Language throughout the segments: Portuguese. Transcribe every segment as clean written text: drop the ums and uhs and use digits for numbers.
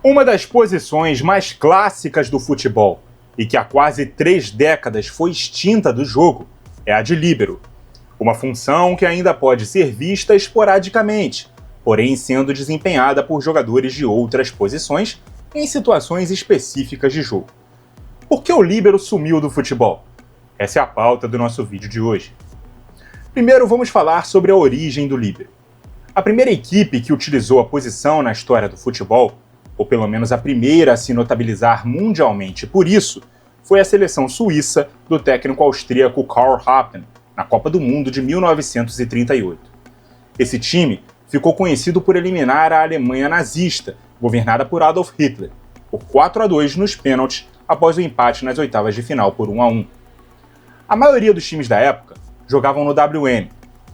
Uma das posições mais clássicas do futebol e que há quase 3 décadas foi extinta do jogo é a de líbero. Uma função que ainda pode ser vista esporadicamente, porém sendo desempenhada por jogadores de outras posições em situações específicas de jogo. Por que o líbero sumiu do futebol? Essa é a pauta do nosso vídeo de hoje. Primeiro vamos falar sobre a origem do líbero. A primeira equipe que utilizou a posição na história do futebol, ou pelo menos a primeira a se notabilizar mundialmente por isso, foi a seleção suíça do técnico austríaco Karl Rappan, na Copa do Mundo de 1938. Esse time ficou conhecido por eliminar a Alemanha nazista, governada por Adolf Hitler, por 4-2 nos pênaltis após o empate nas oitavas de final por 1-1. A maioria dos times da época jogavam no WM,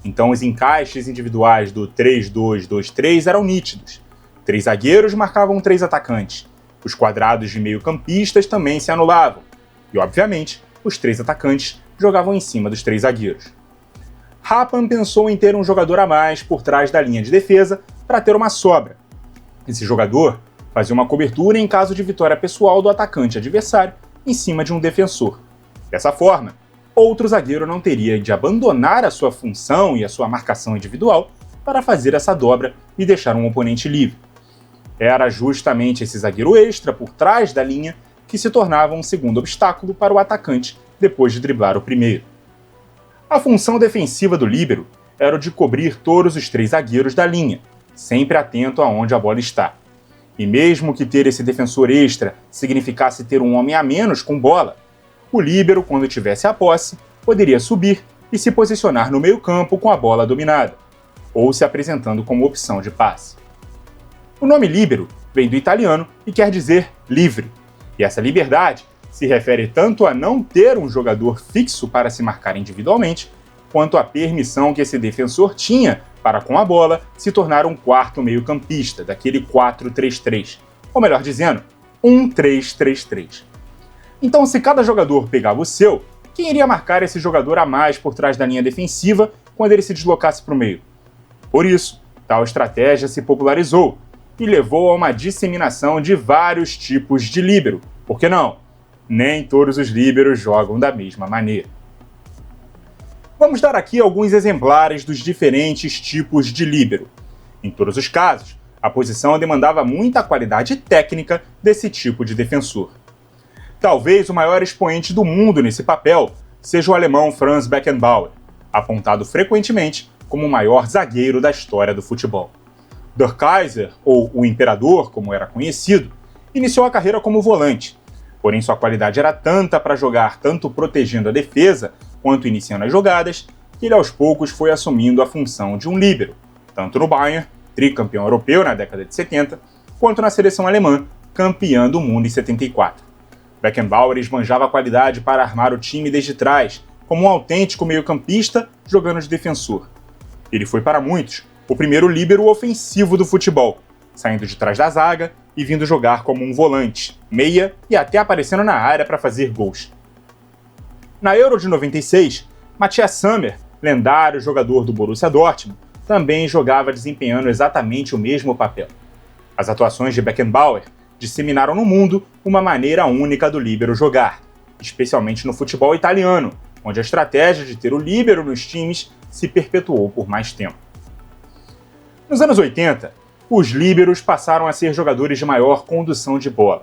então os encaixes individuais do 3-2-2-3 eram nítidos. 3 zagueiros marcavam 3 atacantes. Os quadrados de meio-campistas também se anulavam. E, obviamente, os 3 atacantes jogavam em cima dos 3 zagueiros. Rappan pensou em ter um jogador a mais por trás da linha de defesa para ter uma sobra. Esse jogador fazia uma cobertura em caso de vitória pessoal do atacante adversário em cima de um defensor. Dessa forma, outro zagueiro não teria de abandonar a sua função e a sua marcação individual para fazer essa dobra e deixar um oponente livre. Era justamente esse zagueiro extra por trás da linha que se tornava um segundo obstáculo para o atacante depois de driblar o primeiro. A função defensiva do líbero era o de cobrir todos os 3 zagueiros da linha, sempre atento aonde a bola está. E mesmo que ter esse defensor extra significasse ter um homem a menos com bola, o líbero, quando tivesse a posse, poderia subir e se posicionar no meio-campo com a bola dominada, ou se apresentando como opção de passe. O nome líbero vem do italiano e quer dizer livre, e essa liberdade se refere tanto a não ter um jogador fixo para se marcar individualmente, quanto à permissão que esse defensor tinha para, com a bola, se tornar um quarto meio-campista, daquele 4-3-3, ou melhor dizendo, 1-3-3-3. Então, se cada jogador pegava o seu, quem iria marcar esse jogador a mais por trás da linha defensiva quando ele se deslocasse para o meio? Por isso, tal estratégia se popularizou e levou a uma disseminação de vários tipos de líbero. Por que não? Nem todos os líberos jogam da mesma maneira. Vamos dar aqui alguns exemplares dos diferentes tipos de líbero. Em todos os casos, a posição demandava muita qualidade técnica desse tipo de defensor. Talvez o maior expoente do mundo nesse papel seja o alemão Franz Beckenbauer, apontado frequentemente como o maior zagueiro da história do futebol. Der Kaiser, ou o Imperador, como era conhecido, iniciou a carreira como volante, porém sua qualidade era tanta para jogar tanto protegendo a defesa quanto iniciando as jogadas, que ele aos poucos foi assumindo a função de um líbero, tanto no Bayern, tricampeão europeu na década de 70, quanto na seleção alemã, campeã do mundo em 74. Beckenbauer esbanjava a qualidade para armar o time desde trás, como um autêntico meio-campista jogando de defensor. Ele foi para muitos o primeiro líbero ofensivo do futebol, saindo de trás da zaga e vindo jogar como um volante, meia e até aparecendo na área para fazer gols. Na Euro de 96, Matthias Sammer, lendário jogador do Borussia Dortmund, também jogava desempenhando exatamente o mesmo papel. As atuações de Beckenbauer disseminaram no mundo uma maneira única do líbero jogar, especialmente no futebol italiano, onde a estratégia de ter o líbero nos times se perpetuou por mais tempo. Nos anos 80, os líberos passaram a ser jogadores de maior condução de bola,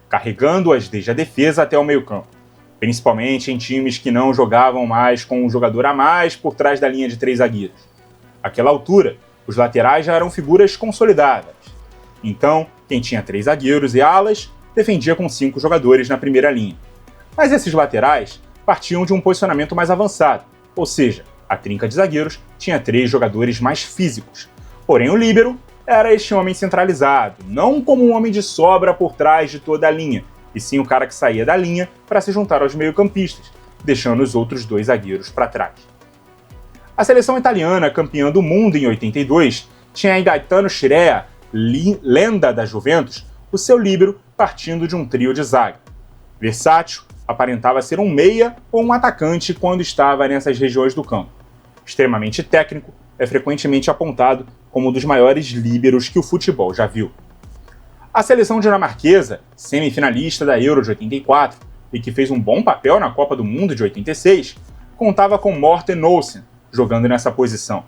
carregando-as desde a defesa até o meio-campo, principalmente em times que não jogavam mais com um jogador a mais por trás da linha de 3 zagueiros. Àquela altura, os laterais já eram figuras consolidadas. Então, quem tinha 3 zagueiros e alas, defendia com 5 jogadores na primeira linha. Mas esses laterais partiam de um posicionamento mais avançado, ou seja, a trinca de zagueiros tinha 3 jogadores mais físicos. Porém, o líbero era este homem centralizado, não como um homem de sobra por trás de toda a linha, e sim o cara que saía da linha para se juntar aos meio-campistas, deixando os outros 2 zagueiros para trás. A seleção italiana, campeã do mundo em 82, tinha em Gaetano Scirea, lenda da Juventus, o seu líbero partindo de um trio de zaga. Versátil, aparentava ser um meia ou um atacante quando estava nessas regiões do campo. Extremamente técnico, é frequentemente apontado como um dos maiores líberos que o futebol já viu. A seleção dinamarquesa, semifinalista da Euro de 84 e que fez um bom papel na Copa do Mundo de 86, contava com Morten Olsen jogando nessa posição.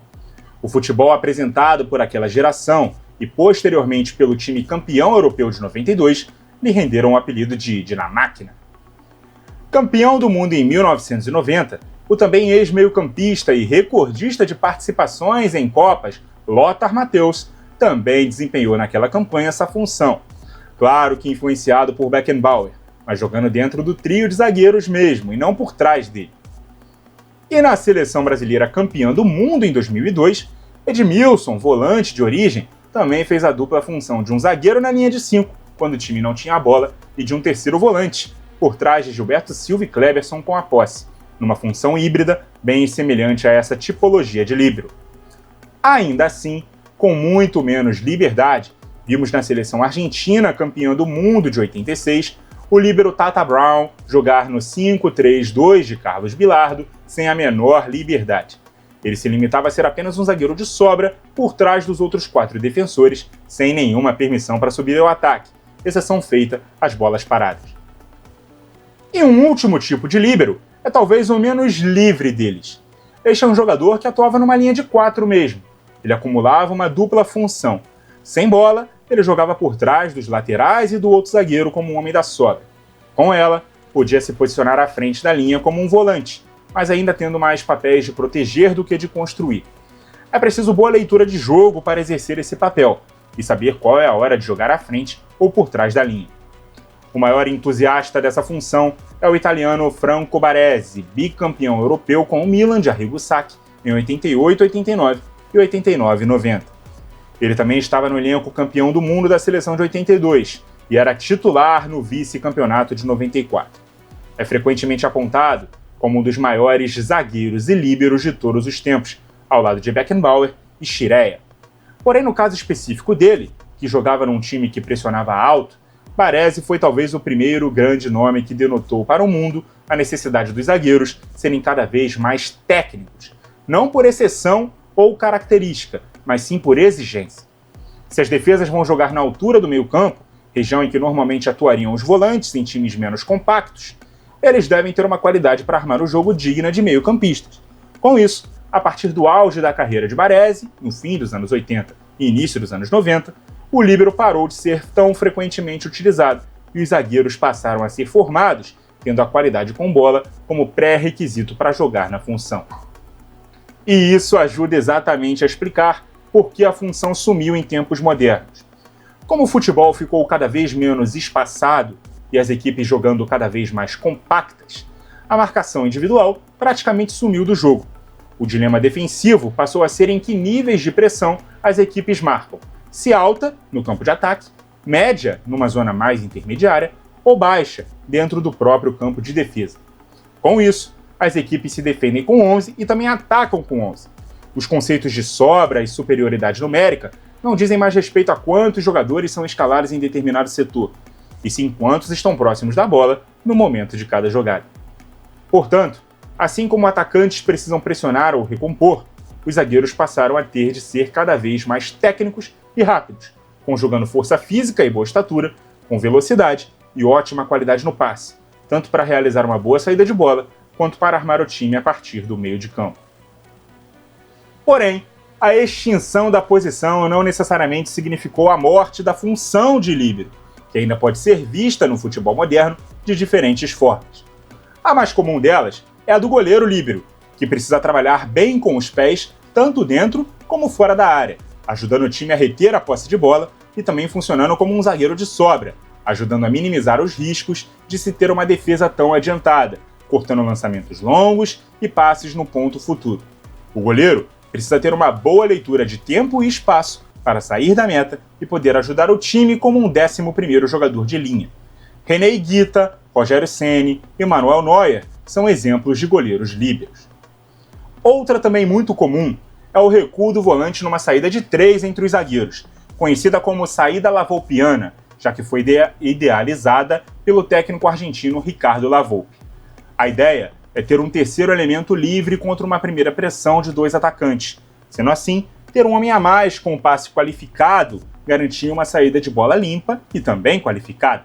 O futebol apresentado por aquela geração e posteriormente pelo time campeão europeu de 92 lhe renderam o apelido de Dinamáquina. Campeão do mundo em 1990, o também ex-meio-campista e recordista de participações em Copas, Lothar Matthäus, também desempenhou naquela campanha essa função. Claro que influenciado por Beckenbauer, mas jogando dentro do trio de zagueiros mesmo, e não por trás dele. E na seleção brasileira campeã do mundo em 2002, Edmilson, volante de origem, também fez a dupla função de um zagueiro na linha de 5, quando o time não tinha a bola, e de um terceiro volante, por trás de Gilberto Silva e Kleberson com a posse, numa função híbrida bem semelhante a essa tipologia de líbero. Ainda assim, com muito menos liberdade, vimos na seleção argentina campeã do mundo de 86, o líbero Tata Brown jogar no 5-3-2 de Carlos Bilardo sem a menor liberdade. Ele se limitava a ser apenas um zagueiro de sobra por trás dos outros 4 defensores, sem nenhuma permissão para subir ao ataque, exceção feita às bolas paradas. E um último tipo de líbero é talvez o menos livre deles. Este é um jogador que atuava numa linha de 4 mesmo. Ele acumulava uma dupla função. Sem bola, ele jogava por trás dos laterais e do outro zagueiro como um homem da sobra. Com ela, podia se posicionar à frente da linha como um volante, mas ainda tendo mais papéis de proteger do que de construir. É preciso boa leitura de jogo para exercer esse papel e saber qual é a hora de jogar à frente ou por trás da linha. O maior entusiasta dessa função é o italiano Franco Baresi, bicampeão europeu com o Milan de Arrigo Sacchi em 88, 89 e 89 e 90. Ele também estava no elenco campeão do mundo da seleção de 82 e era titular no vice-campeonato de 94. É frequentemente apontado como um dos maiores zagueiros e líberos de todos os tempos, ao lado de Beckenbauer e Scirea. Porém, no caso específico dele, que jogava num time que pressionava alto, Baresi foi talvez o primeiro grande nome que denotou para o mundo a necessidade dos zagueiros serem cada vez mais técnicos, não por exceção ou característica, mas sim por exigência. Se as defesas vão jogar na altura do meio-campo, região em que normalmente atuariam os volantes em times menos compactos, eles devem ter uma qualidade para armar o jogo digna de meio-campistas. Com isso, a partir do auge da carreira de Baresi, no fim dos anos 80 e início dos anos 90, o líbero parou de ser tão frequentemente utilizado e os zagueiros passaram a ser formados, tendo a qualidade com bola como pré-requisito para jogar na função. E isso ajuda exatamente a explicar por que a função sumiu em tempos modernos. Como o futebol ficou cada vez menos espaçado e as equipes jogando cada vez mais compactas, a marcação individual praticamente sumiu do jogo. O dilema defensivo passou a ser em que níveis de pressão as equipes marcam, se alta, no campo de ataque, média, numa zona mais intermediária, ou baixa, dentro do próprio campo de defesa. Com isso, as equipes se defendem com 11 e também atacam com 11. Os conceitos de sobra e superioridade numérica não dizem mais respeito a quantos jogadores são escalados em determinado setor, e sim quantos estão próximos da bola no momento de cada jogada. Portanto, assim como atacantes precisam pressionar ou recompor, os zagueiros passaram a ter de ser cada vez mais técnicos e rápidos, conjugando força física e boa estatura, com velocidade e ótima qualidade no passe, tanto para realizar uma boa saída de bola, quanto para armar o time a partir do meio de campo. Porém, a extinção da posição não necessariamente significou a morte da função de líbero, que ainda pode ser vista no futebol moderno de diferentes formas. A mais comum delas é a do goleiro líbero, que precisa trabalhar bem com os pés, tanto dentro como fora da área, ajudando o time a reter a posse de bola e também funcionando como um zagueiro de sobra, ajudando a minimizar os riscos de se ter uma defesa tão adiantada, cortando lançamentos longos e passes no ponto futuro. O goleiro precisa ter uma boa leitura de tempo e espaço para sair da meta e poder ajudar o time como um 11º jogador de linha. René Higuita, Rogério Ceni e Manuel Neuer são exemplos de goleiros líberos. Outra também muito comum é o recuo do volante numa saída de 3 entre os zagueiros, conhecida como saída lavoupiana, já que foi idealizada pelo técnico argentino Ricardo Lavolpe. A ideia é ter um terceiro elemento livre contra uma primeira pressão de 2 atacantes, sendo assim, ter um homem a mais com um passe qualificado garantiam uma saída de bola limpa e também qualificada.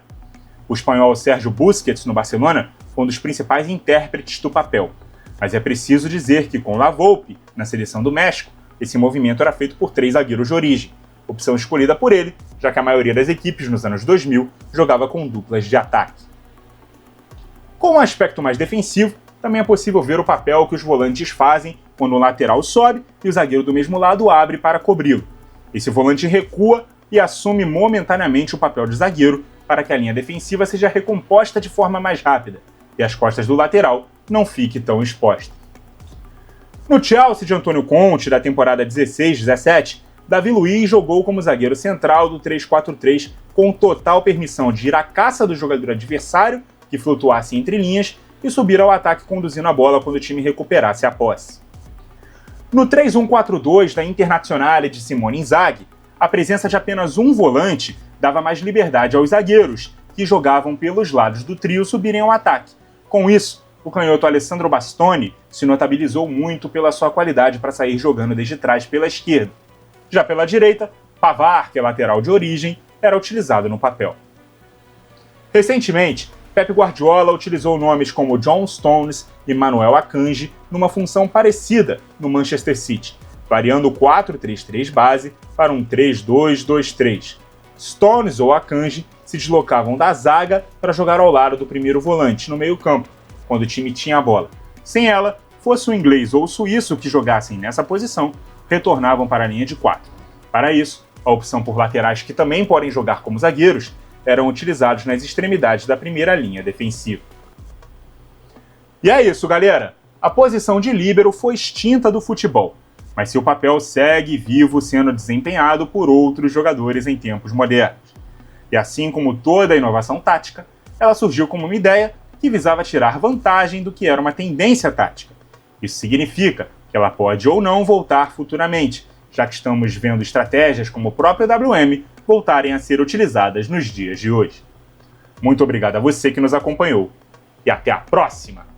O espanhol Sérgio Busquets, no Barcelona, foi um dos principais intérpretes do papel. Mas é preciso dizer que com La Volpe, na seleção do México, esse movimento era feito por 3 zagueiros de origem, opção escolhida por ele, já que a maioria das equipes nos anos 2000 jogava com duplas de ataque. Com um aspecto mais defensivo, também é possível ver o papel que os volantes fazem quando o lateral sobe e o zagueiro do mesmo lado abre para cobri-lo. Esse volante recua e assume momentaneamente o papel de zagueiro para que a linha defensiva seja recomposta de forma mais rápida e as costas do lateral não fiquem tão expostas. No Chelsea de Antônio Conte, da temporada 16-17, Davi Luiz jogou como zagueiro central do 3-4-3 com total permissão de ir à caça do jogador adversário, que flutuasse entre linhas, e subir ao ataque conduzindo a bola quando o time recuperasse a posse. No 3-1-4-2 da Internazionale de Simone Inzaghi, a presença de apenas um volante dava mais liberdade aos zagueiros, que jogavam pelos lados do trio subirem ao ataque. Com isso, o canhoto Alessandro Bastoni se notabilizou muito pela sua qualidade para sair jogando desde trás pela esquerda. Já pela direita, Pavard, que é lateral de origem, era utilizado no papel. Recentemente, Pep Guardiola utilizou nomes como John Stones e Manuel Akanji numa função parecida no Manchester City, variando o 4-3-3 base para um 3-2-2-3. Stones ou Akanji se deslocavam da zaga para jogar ao lado do primeiro volante no meio-campo, quando o time tinha a bola. Sem ela, fosse o inglês ou o suíço que jogassem nessa posição, retornavam para a linha de 4. Para isso, a opção por laterais que também podem jogar como zagueiros eram utilizados nas extremidades da primeira linha defensiva. E é isso, galera! A posição de líbero foi extinta do futebol, mas seu papel segue vivo sendo desempenhado por outros jogadores em tempos modernos. E assim como toda a inovação tática, ela surgiu como uma ideia que visava tirar vantagem do que era uma tendência tática. Isso significa que ela pode ou não voltar futuramente, já que estamos vendo estratégias como o próprio WM voltarem a ser utilizadas nos dias de hoje. Muito obrigado a você que nos acompanhou e até a próxima!